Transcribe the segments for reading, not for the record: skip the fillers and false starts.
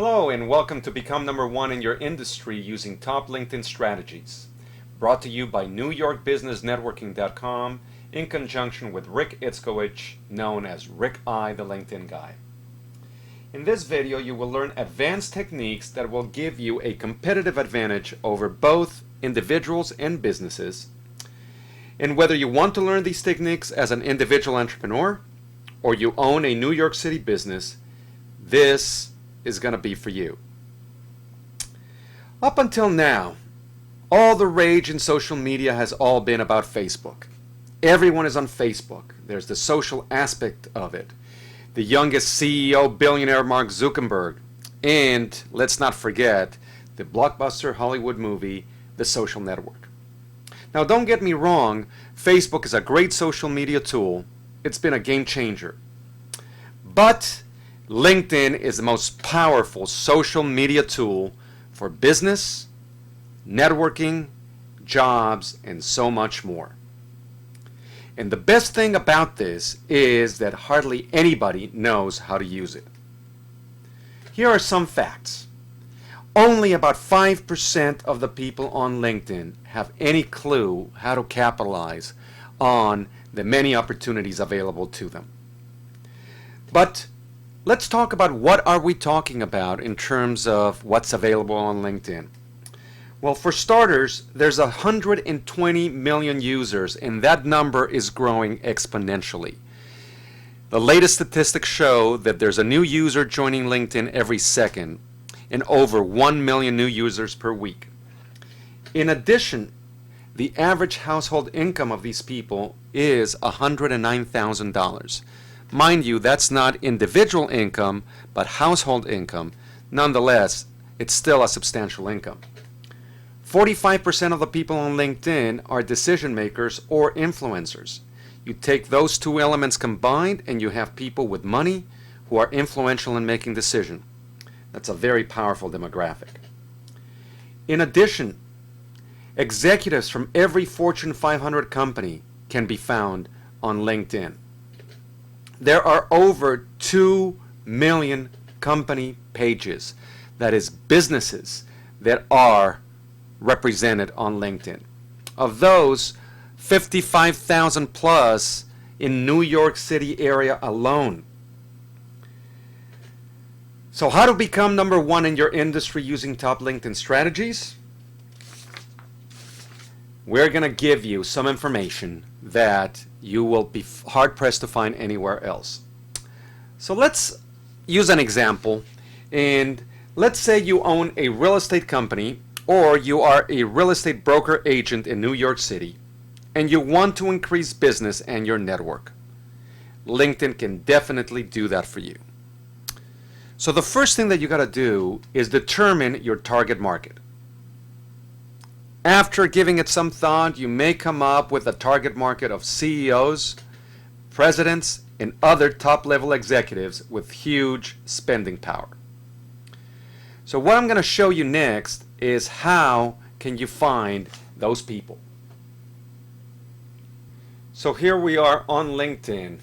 Hello and welcome to Become Number One in your industry using top LinkedIn strategies. Brought to you by NewYorkBusinessNetworking.com in conjunction with Rick Itzkowicz, known as Rick I, the LinkedIn Guy. In this video, you will learn advanced techniques that will give you a competitive advantage over both individuals and businesses. And whether you want to learn these techniques as an individual entrepreneur or you own a New York City business, this is going to be for you. Up until now, all the rage in social media has all been about Facebook. Everyone is on Facebook. There's the social aspect of it. The youngest CEO, billionaire Mark Zuckerberg, and let's not forget the blockbuster Hollywood movie, The Social Network. Now, don't get me wrong, Facebook is a great social media tool. It's been a game changer. But LinkedIn is the most powerful social media tool for business, networking, jobs, and so much more. And the best thing about this is that hardly anybody knows how to use it. Here are some facts. Only about 5% of the people on LinkedIn have any clue how to capitalize on the many opportunities available to them. But let's talk about what are we talking about in terms of what's available on LinkedIn. Well, for starters, there's 120 million users, and that number is growing exponentially. The latest statistics show that there's a new user joining LinkedIn every second, and over 1 million new users per week. In addition, the average household income of these people is $109,000. Mind you, that's not individual income, but household income. Nonetheless, it's still a substantial income. 45% of the people on LinkedIn are decision makers or influencers. You take those two elements combined and you have people with money who are influential in making decisions. That's a very powerful demographic. In addition, executives from every Fortune 500 company can be found on LinkedIn. There are over 2 million company pages, that is businesses, that are represented on LinkedIn. Of those, 55,000 plus in New York City area alone. So how to become number one in your industry using top LinkedIn strategies? We're going to give you some information that you will be hard-pressed to find anywhere else. So let's use an example. And let's say you own a real estate company or you are a real estate broker agent in New York City and you want to increase business and your network. LinkedIn can definitely do that for you. So the first thing that you got to do is determine your target market. After giving it some thought, you may come up with a target market of CEOs, presidents, and other top-level executives with huge spending power. So what I'm going to show you next is how can you find those people. So here we are on LinkedIn,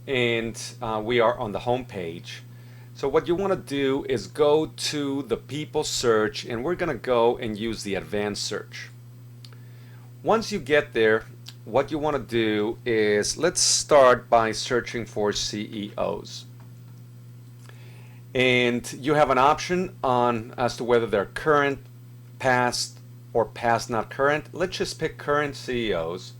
and we are on the home page. So what you want to do is go to the people search, and we're going to go and use the advanced search. Once you get there, what you want to do is let's start by searching for CEOs. And you have an option on as to whether they're current, past, or past not current. Let's just pick current CEOs.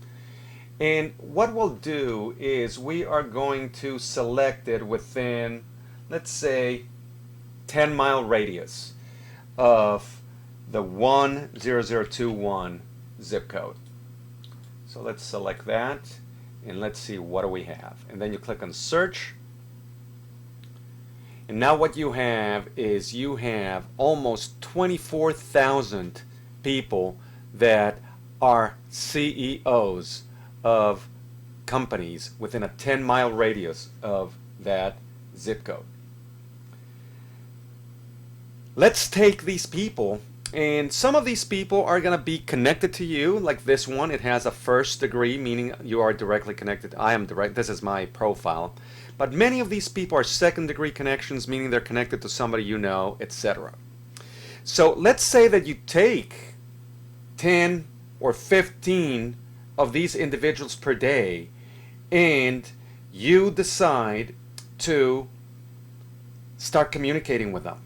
And what we'll do is we are going to select it within, let's say, 10-mile radius of the 10021 zip code. So let's select that and let's see what do we have. And then you click on search. And now what you have is you have almost 24,000 people that are CEOs of companies within a 10-mile radius of that zip code. Let's take these people And some of these people are going to be connected to you, like this one. It has a first degree, meaning you are directly connected. I am direct. This is my profile. But many of these people are second degree connections, meaning they're connected to somebody you know, etc. So let's say that you take 10 or 15 of these individuals per day and you decide to start communicating with them.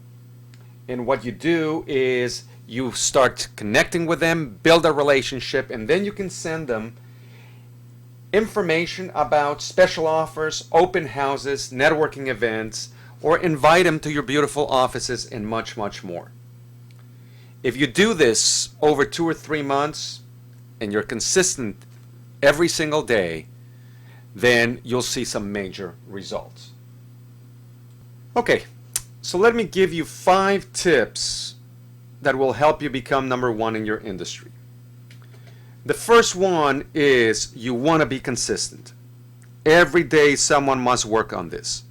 And what you do is you start connecting with them, build a relationship, and then you can send them information about special offers, open houses, networking events, or invite them to your beautiful offices and much, much more. If you do this over 2 or 3 months and you're consistent every single day, then you'll see some major results. Okay, so let me give you 5 tips that will help you become number 1 in your industry. The first one is you want to be consistent. Every day someone must work on this.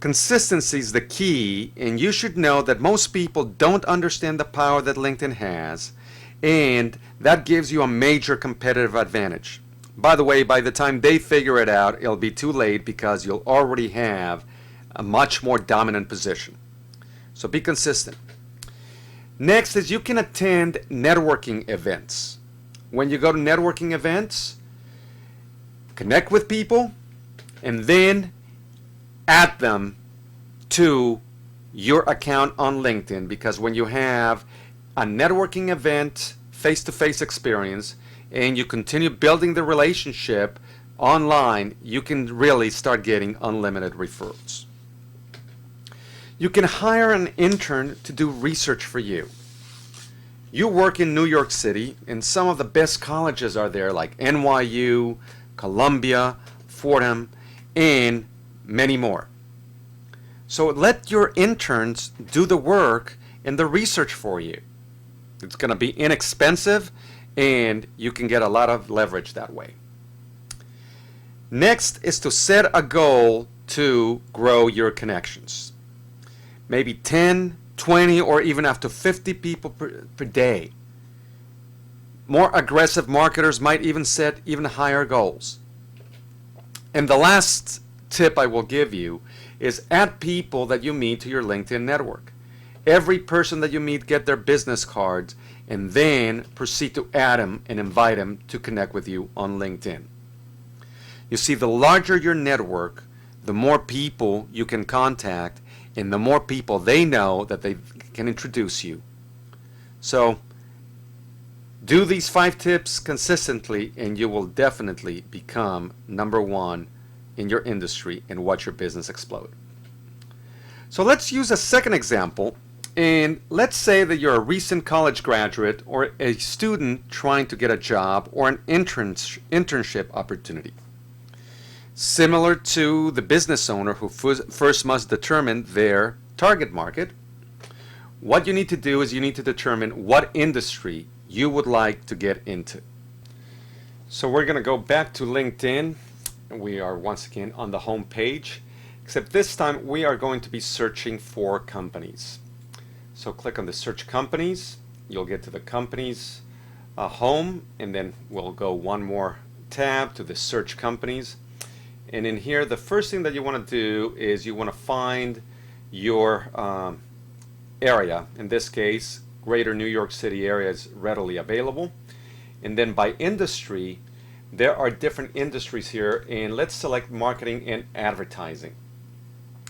Consistency is the key, and you should know that most people don't understand the power that LinkedIn has, and that gives you a major competitive advantage. By the way, by the time they figure it out, it'll be too late because you'll already have a much more dominant position. So be consistent. Next is you can attend networking events. When you go to networking events, connect with people and then add them to your account on LinkedIn, because when you have a networking event, face-to-face experience, and you continue building the relationship online, you can really start getting unlimited referrals. You can hire an intern to do research for you. You work in New York City, and some of the best colleges are there, like NYU, Columbia, Fordham, and many more. So let your interns do the work and the research for you. It's going to be inexpensive, and you can get a lot of leverage that way. Next is to set a goal to grow your connections. Maybe 10, 20, or even up to 50 people per day. More aggressive marketers might even set even higher goals. And the last tip I will give you is add people that you meet to your LinkedIn network. Every person that you meet, get their business cards and then proceed to add them and invite them to connect with you on LinkedIn. You see, the larger your network, the more people you can contact, and the more people they know that they can introduce you. So do these 5 tips consistently and you will definitely become number 1 in your industry and watch your business explode. So let's use a second example, and let's say that you're a recent college graduate or a student trying to get a job or an internship opportunity. Similar to the business owner who first must determine their target market, what you need to do is you need to determine what industry you would like to get into. So we're going to go back to LinkedIn. We are once again on the home page, except this time we are going to be searching for companies. So click on the search companies. You'll get to the companies home, and then we'll go one more tab to the search companies. And in here, the first thing that you want to do is you want to find your area. In this case, Greater New York City area is readily available. And then by industry, there are different industries here, and let's select marketing and advertising.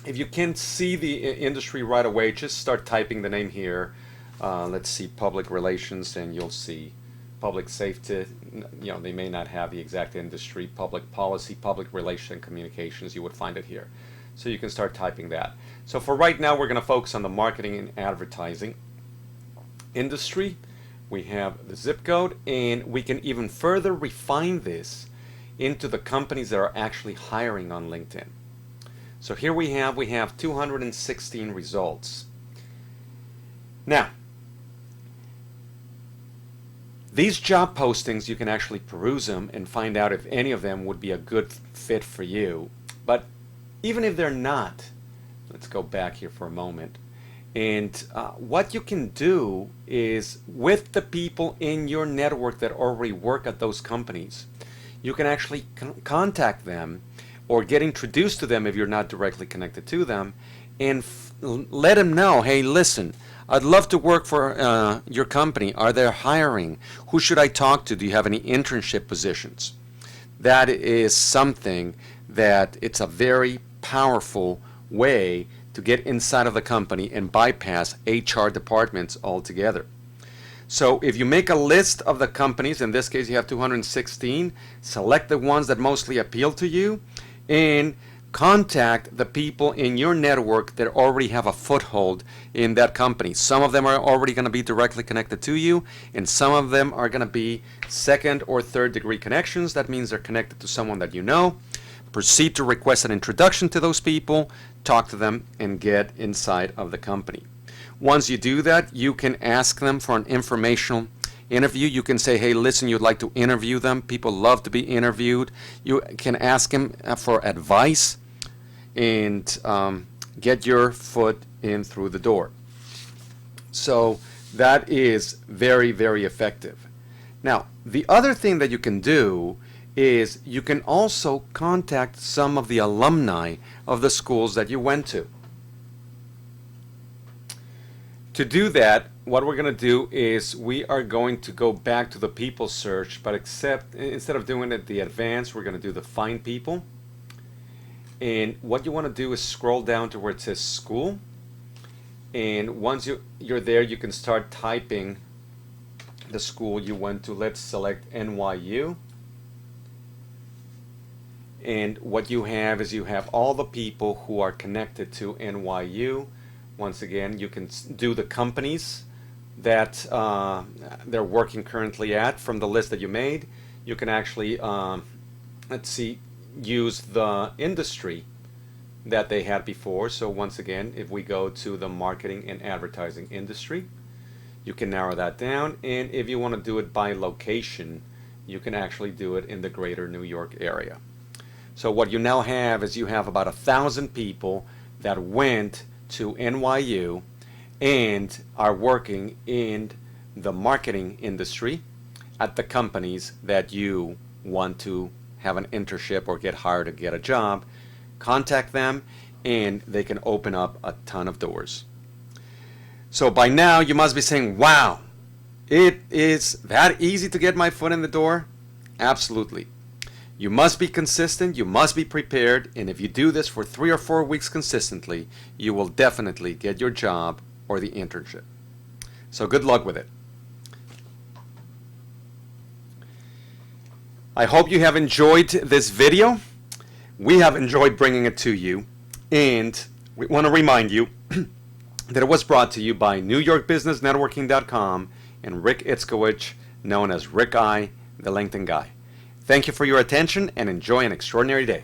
If you can't see the industry right away, just start typing the name here. Let's see, public relations, and you'll see public safety. You know, they may not have the exact industry. Public policy, public relation, communications, you would find it here. So you can start typing that. So for right now, we're going to focus on the marketing and advertising industry. We have the zip code, and we can even further refine this into the companies that are actually hiring on LinkedIn. So here we have 216 results. Now, these job postings, you can actually peruse them and find out if any of them would be a good fit for you. But even if they're not, let's go back here for a moment. And what you can do is, with the people in your network that already work at those companies, you can actually contact them or get introduced to them if you're not directly connected to them, and let them know, hey, listen, I'd love to work for your company. Are they hiring? Who should I talk to? Do you have any internship positions? That is something that it's a very powerful way to get inside of the company and bypass HR departments altogether. So if you make a list of the companies, in this case you have 216, select the ones that mostly appeal to you and contact the people in your network that already have a foothold in that company. Some of them are already going to be directly connected to you, and some of them are going to be second or third degree connections. That means they're connected to someone that you know. Proceed to request an introduction to those people, talk to them, and get inside of the company. Once you do that, you can ask them for an informational interview. You can say, hey, listen, you'd like to interview them. People love to be interviewed. You can ask them for advice and get your foot in through the door. So that is very, very effective. Now, the other thing that you can do is you can also contact some of the alumni of the schools that you went to. To do that, what we're going to do is we are going to go back to the people search, but instead of doing it the advanced, we're going to do the find people. And what you want to do is scroll down to where it says school. And once you're there, you can start typing the school you went to. Let's select NYU. And what you have is you have all the people who are connected to NYU. Once again, you can do the companies that they're working currently at from the list that you made. You can actually, use the industry that they had before. So once again, if we go to the marketing and advertising industry, you can narrow that down. And if you want to do it by location, you can actually do it in the greater New York area. So what you now have is you have about 1,000 people that went to NYU and are working in the marketing industry at the companies that you want to have an internship or get hired to get a job. Contact them and they can open up a ton of doors. So by now you must be saying, wow, it is that easy to get my foot in the door? Absolutely. You must be consistent, you must be prepared, and if you do this for 3 or 4 weeks consistently, you will definitely get your job or the internship. So good luck with it. I hope you have enjoyed this video. We have enjoyed bringing it to you, and we want to remind you that it was brought to you by NewYorkBusinessNetworking.com and Rick Itzkowitz, known as Rick I, the LinkedIn Guy. Thank you for your attention and enjoy an extraordinary day.